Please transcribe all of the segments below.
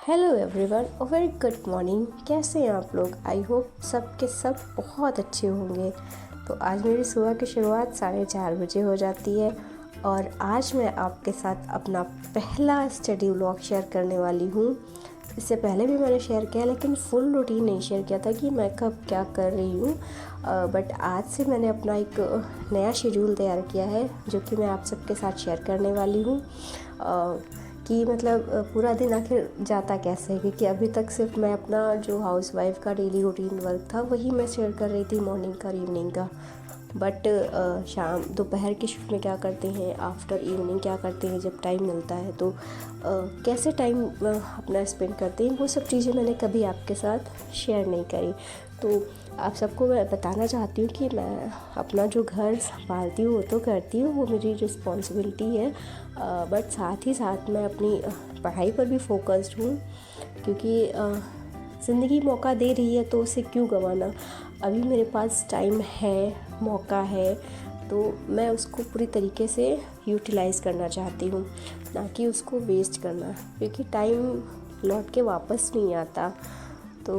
Hello everyone, a very good morning. कैसे हैं आप लोग? आई होप सब के सब बहुत अच्छे होंगे। तो आज मेरी सुबह की शुरुआत 4:30 बजे हो जाती है और आज मैं आपके साथ अपना पहला स्टडी व्लॉग शेयर करने वाली हूँ। इससे पहले भी मैंने शेयर किया लेकिन फुल रूटीन नहीं शेयर किया था कि मैं कब क्या कर रही हूँ। बट आज से मैंने अपना एक नया शेड्यूल तैयार किया है जो कि मैं आप सबके साथ शेयर करने वाली हूँ। कि मतलब पूरा दिन आखिर जाता कैसे है, क्योंकि अभी तक सिर्फ मैं अपना जो हाउसवाइफ का डेली रूटीन वर्क था वही मैं शेयर कर रही थी, मॉर्निंग का, इवनिंग का। बट शाम दोपहर की शिफ्ट में क्या करते हैं, आफ्टर इवनिंग क्या करते हैं, जब टाइम मिलता है तो कैसे टाइम अपना स्पेंड करते हैं, वो सब चीज़ें मैंने कभी आपके साथ शेयर नहीं करी। तो आप सबको मैं बताना चाहती हूँ कि मैं अपना जो घर संभालती हूँ वो तो करती हूँ, वो मेरी रिस्पॉन्सिबिलिटी है। बट साथ ही साथ मैं अपनी पढ़ाई पर भी फोकस्ड हूँ, क्योंकि ज़िंदगी मौका दे रही है तो उसे क्यों गंवाना। अभी मेरे पास टाइम है, मौका है, तो मैं उसको पूरी तरीके से यूटिलाइज़ करना चाहती हूँ, ना कि उसको वेस्ट करना, क्योंकि टाइम लौट के वापस नहीं आता। तो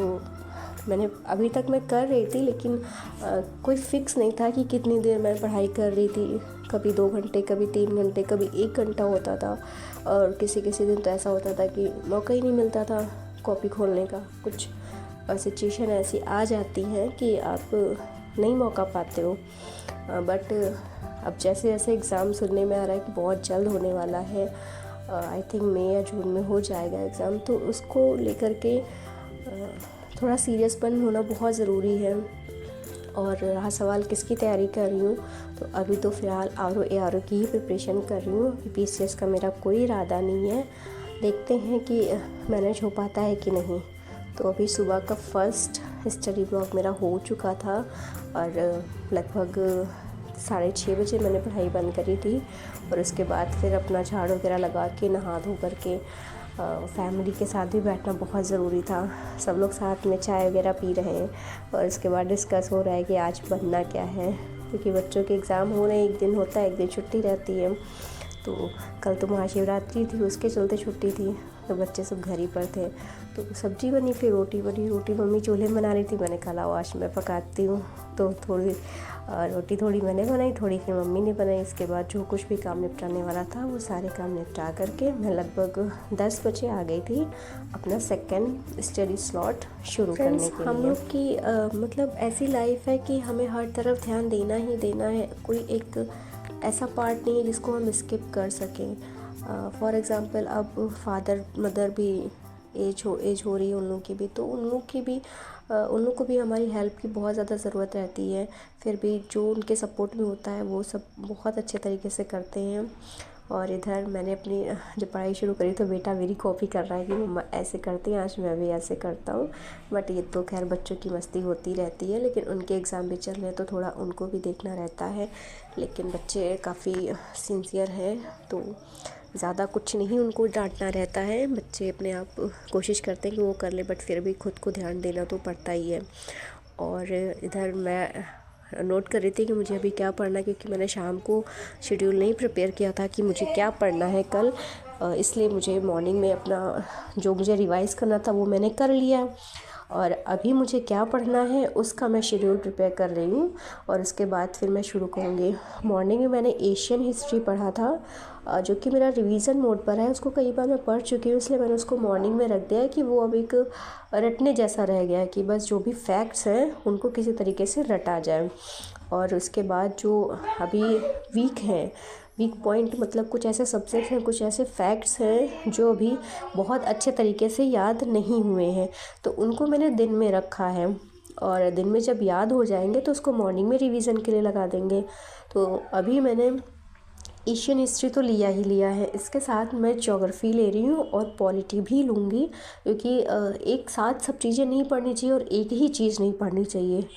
मैंने अभी तक मैं कर रही थी लेकिन कोई फ़िक्स नहीं था कि कितनी देर मैं पढ़ाई कर रही थी। कभी 2 घंटे, कभी 3 घंटे, कभी 1 घंटा होता था और किसी किसी दिन तो ऐसा होता था कि मौका ही नहीं मिलता था कॉपी खोलने का। कुछ सिचुएशन ऐसी आ जाती है कि आप नहीं मौका पाते हो। बट अब जैसे जैसे एग्ज़ाम सुनने में आ रहा है कि बहुत जल्द होने वाला है, आई थिंक मई या जून में हो जाएगा एग्ज़ाम, तो उसको लेकर के थोड़ा सीरियसपन होना बहुत ज़रूरी है। और रहा सवाल किसकी तैयारी कर रही हूँ, तो अभी तो फ़िलहाल ARO की ही प्रिपरेशन कर रही हूँ। PCS का मेरा कोई इरादा नहीं है, देखते हैं कि मैनेज हो पाता है कि नहीं। तो अभी सुबह का फर्स्ट स्टडी ब्लॉक मेरा हो चुका था और लगभग 6:30 बजे मैंने पढ़ाई बंद करी थी। और उसके बाद फिर अपना झाड़ू वगैरह लगा के नहा धो करके फैमिली के साथ भी बैठना बहुत ज़रूरी था। सब लोग साथ में चाय वगैरह पी रहे हैं और उसके बाद डिस्कस हो रहा है कि आज बनना क्या है, क्योंकि बच्चों के एग्ज़ाम हो रहे हैं, एक दिन होता है, एक दिन छुट्टी रहती है। तो कल तो महाशिवरात्रि थी, उसके चलते छुट्टी थी, तो बच्चे सब घर ही पर थे। तो सब्ज़ी बनी, फिर रोटी बनी। रोटी मम्मी चूल्हे में बना रही थी, मैंने कहा आज मैं पकाती हूँ। तो थोड़ी रोटी थोड़ी मैंने बनाई, थोड़ी फिर मम्मी ने बनाई। इसके बाद जो कुछ भी काम निपटाने वाला था वो सारे काम निपटा करके मैं लगभग 10 बजे आ गई थी अपना सेकंड स्टडी स्लॉट शुरू करने के लिए। हम लोग की मतलब ऐसी लाइफ है कि हमें हर तरफ ध्यान देना ही देना है, कोई एक ऐसा पार्ट नहीं है जिसको हम स्किप कर सकें। फॉर एग्ज़ाम्पल अब फादर मदर भी एज हो रही है उन लोगों की भी, तो उन लोग को भी हमारी हेल्प की बहुत ज़्यादा ज़रूरत रहती है। फिर भी जो उनके सपोर्ट में होता है वो सब बहुत अच्छे तरीके से करते हैं। और इधर मैंने अपनी जब पढ़ाई शुरू करी तो बेटा मेरी कॉपी कर रहा है कि मम्मा ऐसे करती हैं, आज मैं भी ऐसे करता हूँ। बट ये तो खैर बच्चों की मस्ती होती रहती है, लेकिन उनके एग्ज़ाम भी चल रहे हैं तो थोड़ा उनको भी देखना रहता है। लेकिन बच्चे काफ़ी सिंसियर हैं, तो ज़्यादा कुछ नहीं उनको डांटना रहता है। बच्चे अपने आप कोशिश करते हैं कि वो कर ले, बट फिर भी खुद को ध्यान देना तो पड़ता ही है। और इधर मैं नोट कर रही थी कि मुझे अभी क्या पढ़ना है, क्योंकि मैंने शाम को शेड्यूल नहीं प्रिपेयर किया था कि मुझे क्या पढ़ना है कल। इसलिए मुझे मॉर्निंग में अपना जो मुझे रिवाइज़ करना था वो मैंने कर लिया और अभी मुझे क्या पढ़ना है उसका मैं शेड्यूल प्रिपेयर कर रही हूँ। और उसके बाद फिर मैं शुरू करूँगी। मॉर्निंग में मैंने एशियन हिस्ट्री पढ़ा था, जो कि मेरा रिवीजन मोड पर है। उसको कई बार मैं पढ़ चुकी हूँ, इसलिए मैंने उसको मॉर्निंग में रख दिया है कि वो अब एक रटने जैसा रह गया है, कि बस जो भी फैक्ट्स हैं उनको किसी तरीके से रटा जाए। और उसके बाद जो अभी वीक पॉइंट, मतलब कुछ ऐसे सब्जेक्ट्स हैं, कुछ ऐसे फैक्ट्स हैं जो अभी बहुत अच्छे तरीके से याद नहीं हुए हैं, तो उनको मैंने दिन में रखा है। और दिन में जब याद हो जाएंगे तो उसको मॉर्निंग में रिवीजन के लिए लगा देंगे। तो अभी मैंने एशियन हिस्ट्री तो लिया ही लिया है, इसके साथ मैं ज्योग्राफी ले रही हूँ और पॉलिटी भी लूँगी, क्योंकि एक साथ सब चीज़ें नहीं पढ़नी चाहिए और एक ही चीज़ नहीं पढ़नी चाहिए।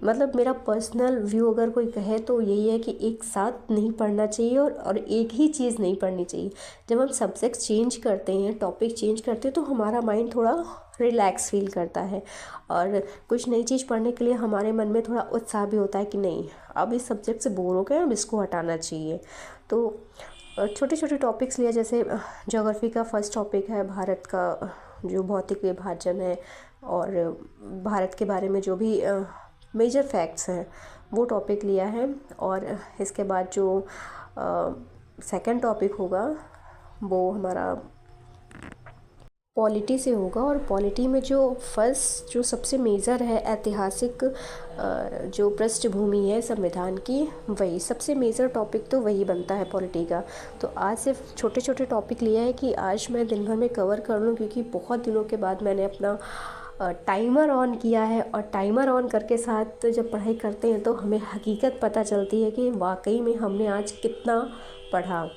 मतलब मेरा पर्सनल व्यू अगर कोई कहे तो यही है कि एक साथ नहीं पढ़ना चाहिए और एक ही चीज़ नहीं पढ़नी चाहिए। जब हम सब्जेक्ट चेंज करते हैं, टॉपिक चेंज करते हैं, तो हमारा माइंड थोड़ा रिलैक्स फील करता है और कुछ नई चीज़ पढ़ने के लिए हमारे मन में थोड़ा उत्साह भी होता है कि नहीं, अब इस सब्जेक्ट से बोर हो गए, अब इसको हटाना चाहिए। तो छोटे छोटे टॉपिक्स लिया, जैसे ज्योग्राफी का फर्स्ट टॉपिक है भारत का जो भौतिक विभाजन है, और भारत के बारे में जो भी मेजर फैक्ट्स हैं वो टॉपिक लिया है। और इसके बाद जो सेकंड टॉपिक होगा वो हमारा पॉलिटी से होगा। और पॉलिटी में जो फर्स्ट जो सबसे मेजर है ऐतिहासिक जो पृष्ठभूमि है संविधान की, वही सबसे मेजर टॉपिक तो वही बनता है पॉलिटी का। तो आज सिर्फ छोटे छोटे टॉपिक लिया है कि आज मैं दिन भर में कवर कर लूँ, क्योंकि बहुत दिनों के बाद मैंने अपना टाइमर ऑन किया है। और टाइमर ऑन करके साथ जब पढ़ाई करते हैं तो हमें हकीकत पता चलती है कि वाकई में हमने आज कितना पढ़ा।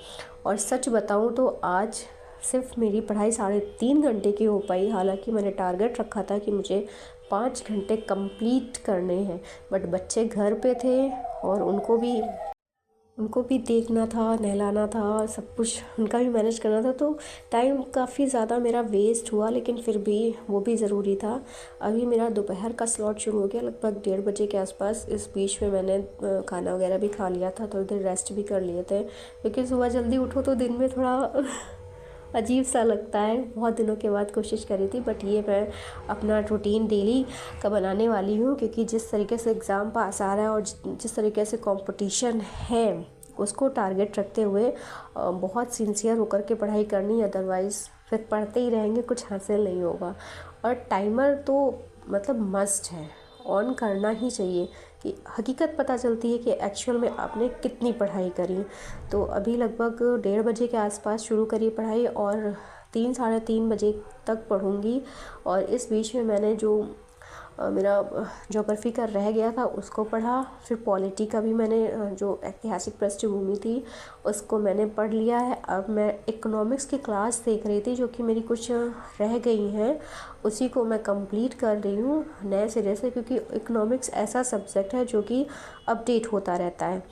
और सच बताऊं तो आज सिर्फ मेरी पढ़ाई 3.5 घंटे की हो पाई, हालांकि मैंने टारगेट रखा था कि मुझे 5 घंटे कंप्लीट करने हैं। बट बच्चे घर पे थे और उनको भी देखना था, नहलाना था, सब कुछ उनका भी मैनेज करना था, तो टाइम काफ़ी ज़्यादा मेरा वेस्ट हुआ। लेकिन फिर भी वो भी ज़रूरी था। अभी मेरा दोपहर का स्लॉट शुरू हो गया लगभग 1:30 बजे के आसपास। इस बीच में मैंने खाना वगैरह भी खा लिया था, थोड़ी देर रेस्ट भी कर लिए थे, क्योंकि सुबह जल्दी उठो तो दिन में थोड़ा अजीब सा लगता है। बहुत दिनों के बाद कोशिश करी थी, बट ये मैं अपना रूटीन डेली का बनाने वाली हूँ, क्योंकि जिस तरीके से एग्ज़ाम पास आ रहा है और जिस तरीके से कंपटीशन है उसको टारगेट रखते हुए बहुत सिंसियर होकर के पढ़ाई करनी, अदरवाइज़ फिर पढ़ते ही रहेंगे, कुछ हासिल नहीं होगा। और टाइमर तो मतलब मस्ट है, ऑन करना ही चाहिए, कि हकीकत पता चलती है कि एक्चुअल में आपने कितनी पढ़ाई करी। तो अभी लगभग 1:30 बजे के आसपास शुरू करी पढ़ाई, और 3 साढ़े 3 बजे तक पढ़ूँगी। और इस बीच में मैंने जो मेरा ज्योग्राफी का रह गया था उसको पढ़ा, फिर पॉलिटी का भी मैंने जो ऐतिहासिक पृष्ठभूमि थी उसको मैंने पढ़ लिया है। अब मैं इकोनॉमिक्स की क्लास देख रही थी, जो कि मेरी कुछ रह गई हैं, उसी को मैं कंप्लीट कर रही हूँ नए सिरे से, क्योंकि इकोनॉमिक्स ऐसा सब्जेक्ट है जो कि अपडेट होता रहता है।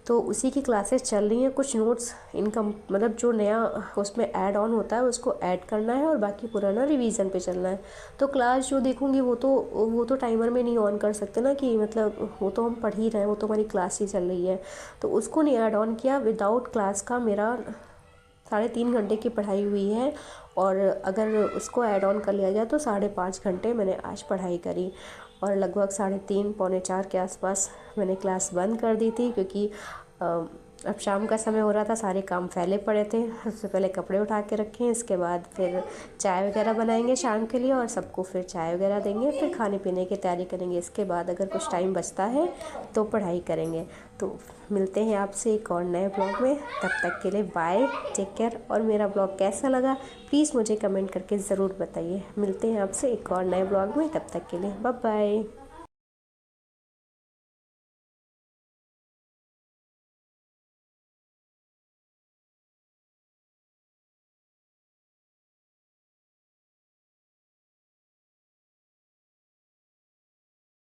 तो उसी की क्लासेस चल रही हैं। कुछ नोट्स इनकम मतलब जो नया उसमें ऐड ऑन होता है उसको ऐड करना है, और बाकी पुराना रिवीजन पे चलना है। तो क्लास जो देखूँगी वो तो टाइमर में नहीं ऑन कर सकते ना, कि मतलब वो तो हम पढ़ ही रहे हैं, वो तो हमारी क्लास ही चल रही है, तो उसको नहीं ऐड ऑन किया। विदाउट क्लास का मेरा 3.5 घंटे की पढ़ाई हुई है, और अगर उसको ऐड ऑन कर लिया जाए तो 5.5 घंटे मैंने आज पढ़ाई करी। और लगभग 3:30 पौने 4 के आसपास मैंने क्लास बंद कर दी थी, क्योंकि अब शाम का समय हो रहा था, सारे काम फैले पड़े थे। सबसे पहले कपड़े उठा के रखे, इसके बाद फिर चाय वगैरह बनाएंगे शाम के लिए, और सबको फिर चाय वगैरह देंगे, फिर खाने पीने की तैयारी करेंगे। इसके बाद अगर कुछ टाइम बचता है तो पढ़ाई करेंगे। तो मिलते हैं आपसे एक और नए ब्लॉग में, तब तक के लिए बाय, टेक केयर। और मेरा ब्लॉग कैसा लगा प्लीज़ मुझे कमेंट करके ज़रूर बताइए। मिलते हैं आपसे एक और नए ब्लॉग में, तब तक के लिए बाय बाय।